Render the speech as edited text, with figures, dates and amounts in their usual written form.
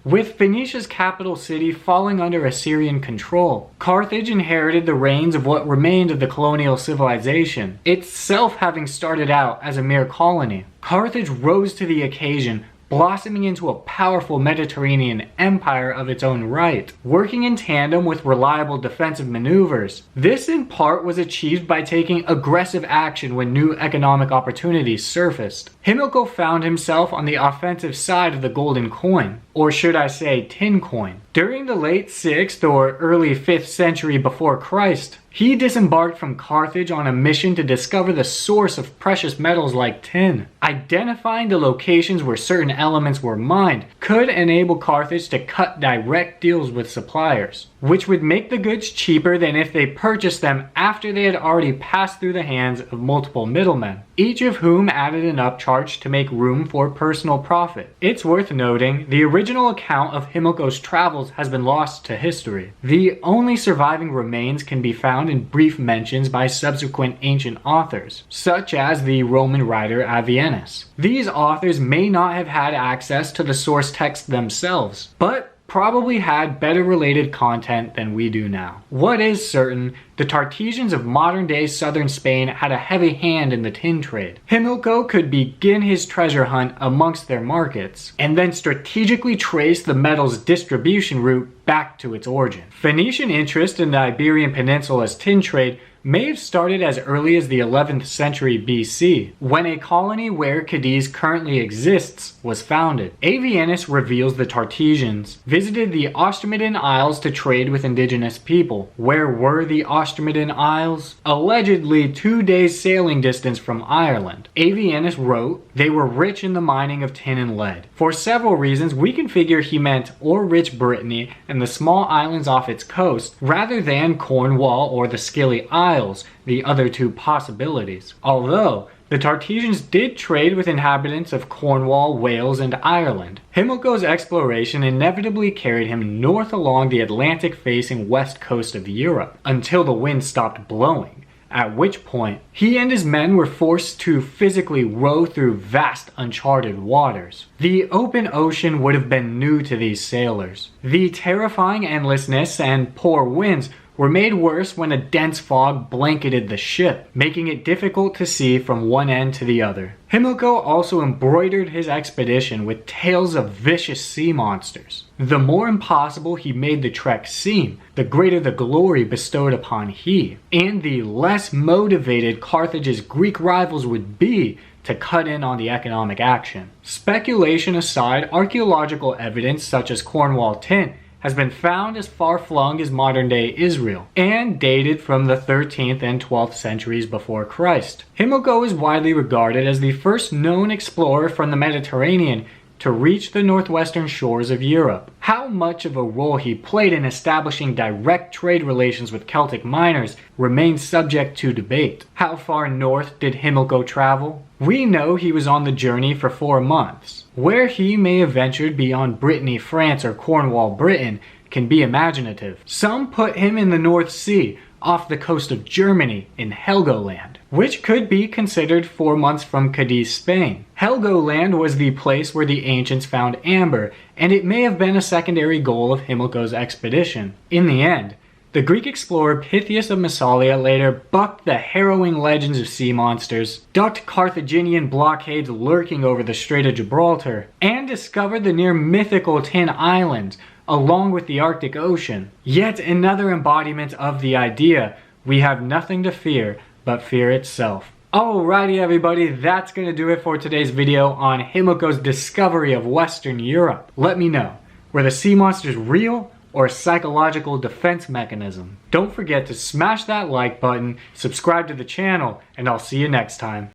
With Phoenicia's capital city falling under Assyrian control, Carthage inherited the reins of what remained of the colonial civilization, itself having started out as a mere colony. Carthage rose to the occasion, blossoming into a powerful Mediterranean empire of its own right, working in tandem with reliable defensive maneuvers. This in part was achieved by taking aggressive action when new economic opportunities surfaced. Himilco found himself on the offensive side of the golden coin, or should I say tin coin. During the late 6th or early 5th century before Christ, he disembarked from Carthage on a mission to discover the source of precious metals like tin. Identifying the locations where certain elements were mined could enable Carthage to cut direct deals with suppliers, which would make the goods cheaper than if they purchased them after they had already passed through the hands of multiple middlemen, each of whom added an upcharge to make room for personal profit. It's worth noting, the original account of Himilco's travels has been lost to history. The only surviving remains can be found in brief mentions by subsequent ancient authors, such as the Roman writer Avienus. These authors may not have had access to the source text themselves, but probably had better related content than we do now. What is certain, the Carthaginians of modern-day southern Spain had a heavy hand in the tin trade. Himilco could begin his treasure hunt amongst their markets, and then strategically trace the metal's distribution route back to its origin. Phoenician interest in the Iberian Peninsula's tin trade may have started as early as the 11th century BC, when a colony where Cadiz currently exists was founded. Avienus reveals the Carthaginians visited the Austramidan Isles to trade with indigenous people. Where were the Austramidan Isles? Allegedly 2 days sailing distance from Ireland. Avienus wrote, they were rich in the mining of tin and lead. For several reasons, we can figure he meant or rich Brittany and the small islands off its coast, rather than Cornwall or the Scilly Isles, the other two possibilities. Although, the Carthaginians did trade with inhabitants of Cornwall, Wales, and Ireland. Himilco's exploration inevitably carried him north along the Atlantic-facing west coast of Europe, until the wind stopped blowing, at which point he and his men were forced to physically row through vast uncharted waters. The open ocean would have been new to these sailors. The terrifying endlessness and poor winds were made worse when a dense fog blanketed the ship, making it difficult to see from one end to the other. Himilco also embroidered his expedition with tales of vicious sea monsters. The more impossible he made the trek seem, the greater the glory bestowed upon he, and the less motivated Carthage's Greek rivals would be to cut in on the economic action. Speculation aside, archaeological evidence such as Cornwall tin has been found as far-flung as modern-day Israel, and dated from the 13th and 12th centuries before Christ. Himilco is widely regarded as the first known explorer from the Mediterranean to reach the northwestern shores of Europe. How much of a role he played in establishing direct trade relations with Celtic miners remains subject to debate. How far north did Himilco travel? We know he was on the journey for 4 months. Where he may have ventured beyond Brittany, France, or Cornwall, Britain can be imaginative. Some put him in the North Sea, off the coast of Germany in Helgoland, which could be considered 4 months from Cadiz, Spain. Helgoland was the place where the ancients found amber, and it may have been a secondary goal of Himilco's expedition. In the end, the Greek explorer Pytheas of Massalia later bucked the harrowing legends of sea monsters, ducked Carthaginian blockades lurking over the Strait of Gibraltar, and discovered the near mythical Tin Islands, along with the Arctic Ocean. Yet another embodiment of the idea, we have nothing to fear but fear itself. Alrighty everybody, that's going to do it for today's video on Himilco's discovery of Western Europe. Let me know, were the sea monsters real or a psychological defense mechanism? Don't forget to smash that like button, subscribe to the channel, and I'll see you next time.